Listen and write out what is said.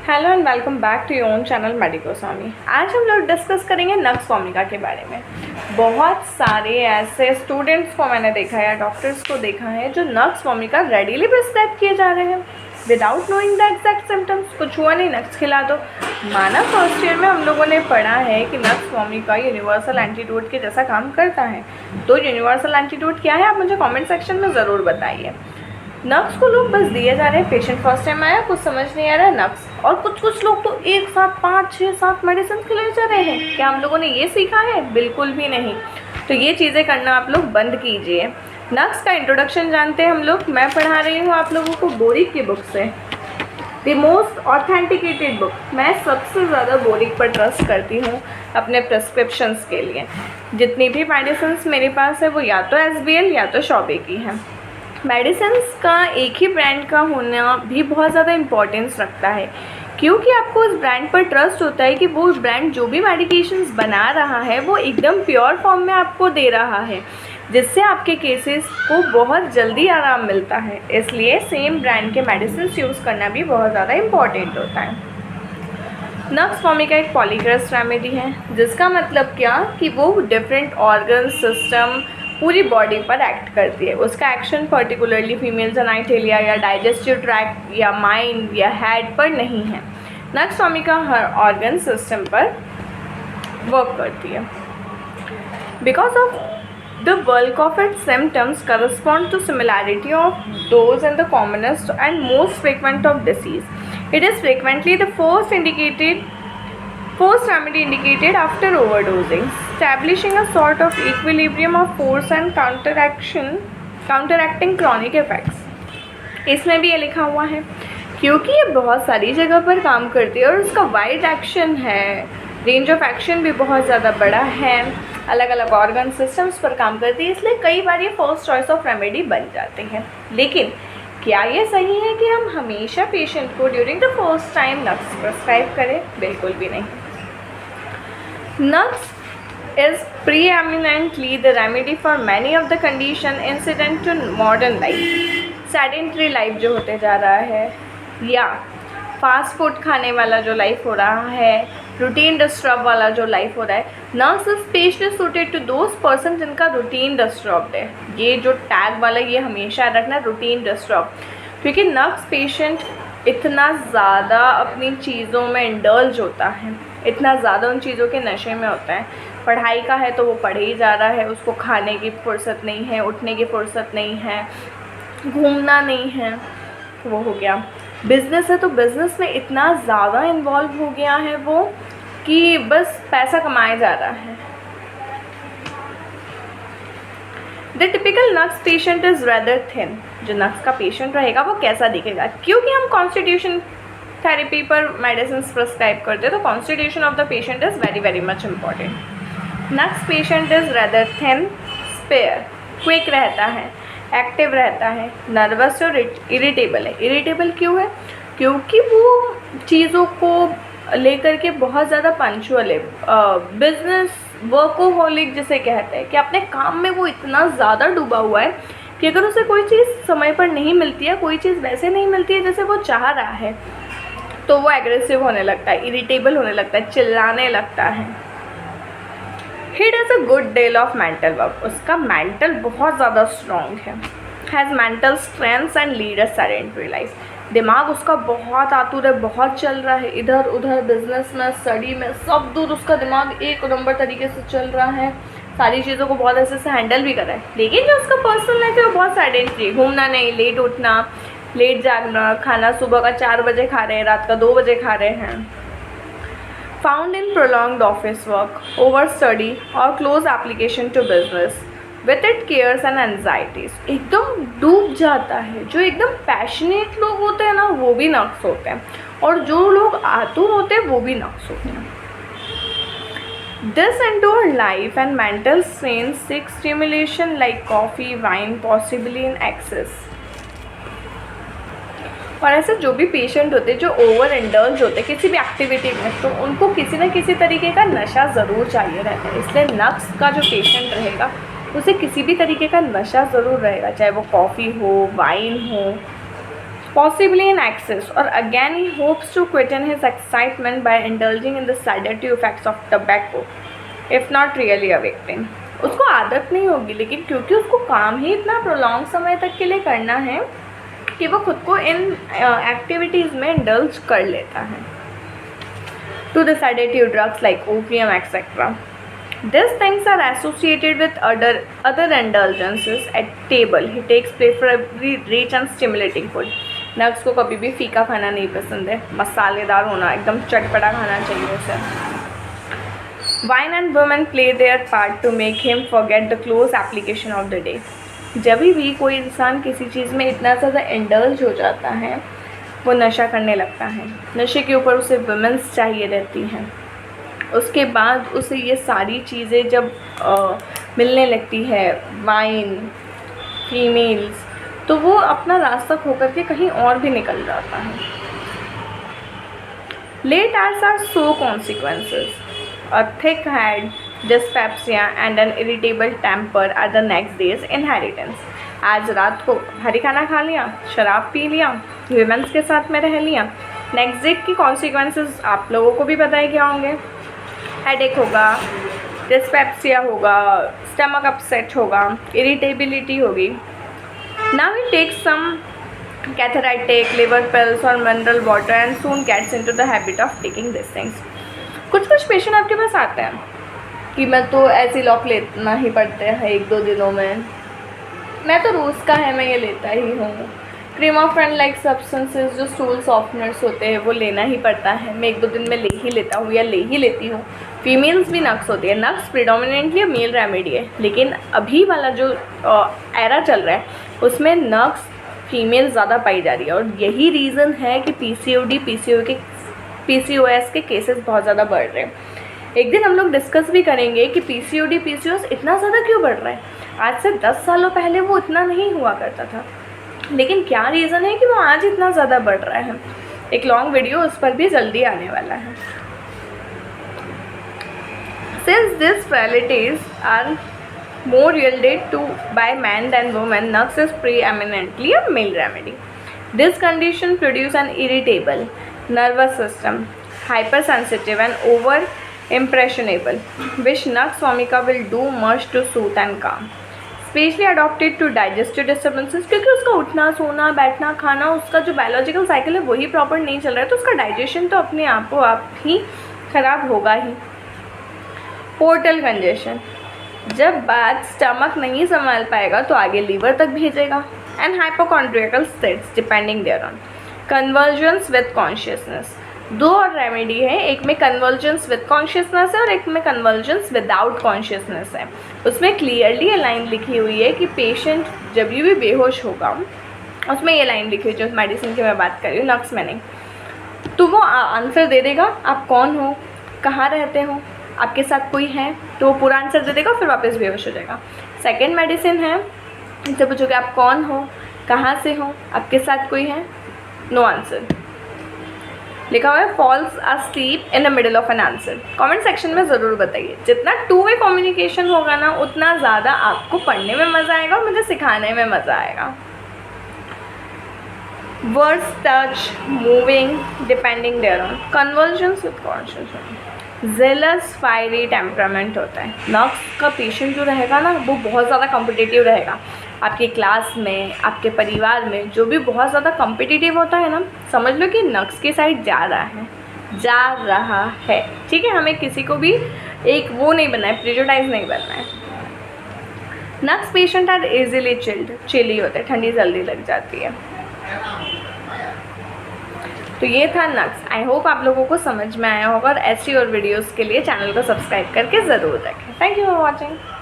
Hello and welcome back to your own channel Medicoswami. आज हम लोग डिस्कस करेंगे नक्स वोमिका के बारे में। बहुत सारे ऐसे स्टूडेंट्स को मैंने देखा है या डॉक्टर्स को देखा है जो नक्स वोमिका रेडीली प्रिस्क्राइब किए जा रहे हैं without knowing the exact symptoms. कुछ हुआ नहीं, नक्स खिला दो। माना फर्स्ट ईयर में हम लोगों ने पढ़ा है कि नक्स वोमिका यूनिवर्सल एंटीडोट के जैसा काम करता है। तो यूनिवर्सल एंटीडोट क्या है, आप मुझे कॉमेंट सेक्शन में ज़रूर बताइए। नक्स को लोग बस दिए जा रहे हैं, पेशेंट फर्स्ट टाइम आया, कुछ समझ नहीं आ रहा है नक्स, और कुछ लोग तो एक साथ 5, 6, 7 मेडिसिन खिलाए जा रहे हैं। क्या हम लोगों ने ये सीखा है? बिल्कुल भी नहीं। तो ये चीज़ें करना आप लोग बंद कीजिए। नक्स का इंट्रोडक्शन जानते हैं हम लोग। मैं पढ़ा रही हूँ आप लोगों को बोरिक की बुक से, द मोस्ट ऑथेंटिकेटेड बुक। मैं सबसे ज़्यादा बोरिक पर ट्रस्ट करती हूँ अपने प्रिस्क्रिप्शंस के लिए। जितनी भी मेडिसिन मेरे पास है वो या तो SBL या तो शॉबे की है। मेडिसिन्स का एक ही ब्रांड का होना भी बहुत ज़्यादा इम्पोर्टेंस रखता है, क्योंकि आपको उस ब्रांड पर ट्रस्ट होता है कि वो ब्रांड जो भी मेडिकेशंस बना रहा है वो एकदम प्योर फॉर्म में आपको दे रहा है, जिससे आपके केसेस को बहुत जल्दी आराम मिलता है। इसलिए सेम ब्रांड के मेडिसिन्स यूज़ करना भी बहुत ज़्यादा इम्पॉर्टेंट होता है। नक्स वोमिका एक पॉलीग्रेस रेमेडी है, जिसका मतलब क्या कि वो डिफरेंट ऑर्गन सिस्टम पूरी बॉडी पर एक्ट करती है। उसका एक्शन पर्टिकुलरली फीमेल जेनिटलिया या डाइजेस्टिव ट्रैक्ट या माइंड या हेड पर नहीं है। नक्स वोमिका हर ऑर्गन सिस्टम पर वर्क करती है। Because of the bulk of its symptoms correspond to similarity of those in the commonest and most frequent of disease. It is frequently the first remedy indicated after overdosing, establishing a sort of equilibrium of force and counteracting chronic effects. इसमें भी ये लिखा हुआ है, क्योंकि ये बहुत सारी जगह पर काम करती है और उसका वाइड एक्शन है, रेंज ऑफ एक्शन भी बहुत ज़्यादा बड़ा है, अलग अलग ऑर्गन सिस्टम्स पर काम करती है, इसलिए कई बार ये फर्स्ट चॉइस ऑफ रेमेडी बन जाते हैं। लेकिन क्या ये सही है कि हम हमेशा पेशेंट को during the first time nux prescribe करें? बिल्कुल भी नहीं। Nux is preeminently the remedy for many of the condition incident to modern life. Sedentary life जो होते जा रहा है, या फास्ट फूड खाने वाला जो लाइफ हो रहा है, रूटीन डिस्टर्ब वाला जो लाइफ हो रहा है, Nux is specially suited to those person जिनका रूटीन डिस्टर्ब्ड है। ये जो टैग वाला ये हमेशा रखना, रूटीन डिस्टर्ब, क्योंकि नक्स पेशेंट इतना ज़्यादा अपनी चीज़ों में इंडल्ज होता है, इतना ज़्यादा उन चीज़ों के नशे में होता है। पढ़ाई का है तो वो पढ़ ही जा रहा है, उसको खाने की फुर्सत नहीं है, उठने की फुर्सत नहीं है, घूमना नहीं है, वो हो गया। बिज़नेस है तो बिज़नेस में इतना ज़्यादा इन्वॉल्व हो गया है वो कि बस पैसा कमाया जा रहा है। The typical nux patient is rather thin. जो नक्स का पेशेंट रहेगा वो कैसा दिखेगा? क्योंकि हम कॉन्स्टिट्यूशन थेरेपी पर मेडिसिन प्रिस्क्राइब करते हैं, तो constitution of the patient is very very much important. Nux patient is rather thin, spare, quick रहता है, एक्टिव रहता है, नर्वस और इरिटेबल है। इरिटेबल क्यों है? क्योंकि वो चीज़ों को लेकर के बहुत ज़्यादा पंचुअल है। बिजनेस वर्कोहोलिक जिसे कहते हैं, कि अपने काम में वो इतना ज़्यादा डूबा हुआ है कि अगर उसे कोई चीज़ समय पर नहीं मिलती है, कोई चीज़ वैसे नहीं मिलती है जैसे वो चाह रहा है, तो वो एग्रेसिव होने लगता है, इरिटेबल होने लगता है, चिल्लाने लगता है। He does a good deal of mental work. उसका मेंटल बहुत ज़्यादा स्ट्रॉन्ग है। Has mental strength and lead a sedentary life. दिमाग उसका बहुत आतुर है, बहुत चल रहा है, इधर उधर बिजनेस में, स्टडी में, सब दूर उसका दिमाग एक नंबर तरीके से चल रहा है, सारी चीज़ों को बहुत अच्छे से हैंडल भी कर रहा है। लेकिन जो उसका पर्सनल लाइफ है वो बहुत सेडेंटरी, घूमना नहीं, लेट उठना, लेट जागना, खाना सुबह का 4 बजे खा रहे हैं, रात का 2 बजे खा रहे हैं। Found in prolonged office work, over study और close application to business with it cares and anxieties. एकदम डूब जाता है। जो एकदम पैशनेट लोग होते हैं ना, वो भी नक्स होते हैं, और जो लोग आतुर होते हैं वो भी नक्स होते हैं। This endure life and mental strain seek stimulation like coffee, wine, possibly in excess. और ऐसे जो भी पेशेंट होते हैं जो ओवर इंडल्ज होते हैं किसी भी एक्टिविटी में, तो उनको किसी न किसी तरीके का नशा ज़रूर चाहिए रहता है। इसलिए नक्स का जो पेशेंट रहेगा उसे किसी भी तरीके का नशा ज़रूर रहेगा, चाहे वो कॉफ़ी हो, वाइन हो, possibly in excess, or again he hopes to quieten his excitement by indulging in the sedative effects of tobacco, if not really a victim. उसको आदत नहीं होगी, लेकिन क्योंकि उसको काम ही इतना प्रोलॉन्ग समय तक के लिए करना है कि वो खुद को इन एक्टिविटीज़ में इंडल्ज कर लेता है. To the sedative drugs like opium, etc. These things are associated with other indulgences at table. He takes preferably rich and stimulating food. नक्स को कभी भी फीका खाना नहीं पसंद है, मसालेदार होना, एकदम चटपटा खाना चाहिए उसे. Wine and women play their part to make him forget the close application of the day. जब भी कोई इंसान किसी चीज़ में इतना ज़्यादा इंडल्ज हो जाता है, वो नशा करने लगता है. नशे के ऊपर उसे वुमेन्स चाहिए रहती हैं. उसके बाद उसे ये सारी चीज़ें जब मिलने लगती है, वाइन, फीमेल्स, तो वो अपना रास्ता खो करके कहीं और भी निकल जाता है. Late hours are so consequences. A thick head, dyspepsia and an irritable temper are the next day's inheritance. आज रात को भारी खाना खा लिया, शराब पी लिया, वुमेन्स के साथ में रह लिया, नेक्स्ट डे की कॉन्सिक्वेंसेस आप लोगों को भी पता है क्या होंगे. हेडेक होगा, डिस्पेप्सिया होगा, स्टमक अपसेट होगा, इरिटेबिलिटी होगी. Now he takes some cathartic, liver pills और mineral water and soon gets into the habit of taking this things. कुछ पेशेंट आपके पास आते हैं कि मैं तो ऐसी लॉक लेना ही पड़ते हैं 1-2 दिनों में, मैं तो रोज़ का है, मैं ये लेता ही हूँ. Cream of friend like substances जो स्टूल सॉफ्टनर्स होते हैं वो लेना ही पड़ता है, मैं 1-2 दिन में ले ही लेता हूँ या ले ही लेती हूँ. फीमेल्स भी नक्स होती है. नक्स प्रिडोमिनेंटली मेल रेमेडी है, लेकिन अभी वाला जो एरा चल रहा है उसमें नक्स फीमेल ज़्यादा पाई जा रही है. और यही रीज़न है कि PCOS के केसेस बहुत ज़्यादा बढ़ रहे हैं. एक दिन हम लोग डिस्कस भी करेंगे कि PCOS इतना ज़्यादा क्यों बढ़ रहा है. आज से 10 सालों पहले वो इतना नहीं हुआ करता था, लेकिन क्या रीज़न है कि वो आज इतना ज़्यादा बढ़ रहा है. एक लॉन्ग वीडियो उस पर भी जल्दी आने वाला है. Since these frailties are more yielded to by men than women, nux is preeminently a male remedy. This condition produces an irritable nervous system, hypersensitive and over impressionable, which nux vomica will do much to soothe and calm. Specially adapted to digestive disturbances, क्योंकि उसका उठना, सोना, बैठना, खाना, उसका जो biological cycle है वही प्रॉपर नहीं चल रहा है, तो उसका डाइजेशन तो अपने आप को आप ही ख़राब होगा ही. पोर्टल कंजेशन, जब बात स्टमक नहीं संभाल पाएगा तो आगे लीवर तक भेजेगा. And hypochondriacal states depending there on. Convergence with consciousness, 2 और रेमेडी है. एक में कन्वर्जेंस विद कॉन्शियसनेस है और एक में कन्वर्जेंस विदाउट कॉन्शियसनेस है. उसमें क्लियरली ये लाइन लिखी हुई है कि पेशेंट जब भी बेहोश होगा, उसमें ये लाइन लिखी हुई जो मेडिसिन की मैं बात कर रही हूँ, नक्स में नहीं, तो वो आंसर दे देगा आप कौन हो, कहाँ रहते हो, आपके साथ कोई है, तो वो पूरा आंसर दे देगा, फिर वापस बेहोश हो जाएगा. सेकेंड मेडिसिन है, इनसे पूछोगे आप कौन हो, कहाँ से हो, आपके साथ कोई है, नो आंसर. लिखा हुआ है falls asleep in the middle of an answer. Comment section में ज़रूर बताइए. जितना 2-वे कम्युनिकेशन होगा ना, उतना ज़्यादा आपको पढ़ने में मज़ा आएगा और मुझे सिखाने में मज़ा आएगा. Words, touch, moving, depending there on. Convergence with consciousness, jealous, fiery temperament होता है. नक्स का पेशेंट जो रहेगा ना, वो बहुत ज़्यादा कॉम्पिटिटिव रहेगा. आपकी क्लास में, आपके परिवार में जो भी बहुत ज़्यादा कॉम्पिटिटिव होता है ना, समझ लो कि नक्स के साइड जा रहा है. ठीक है, हमें किसी को भी एक वो नहीं बनना है, प्रेजुडाइज नहीं बनना है. नक्स पेशेंट आर इजीली चिली होते हैं, ठंडी जल्दी लग जाती है. तो ये था नक्स. आई होप आप लोगों को समझ में आया होगा, और ऐसी और वीडियोस के लिए चैनल को सब्सक्राइब करके ज़रूर रखें. Thank you for watching.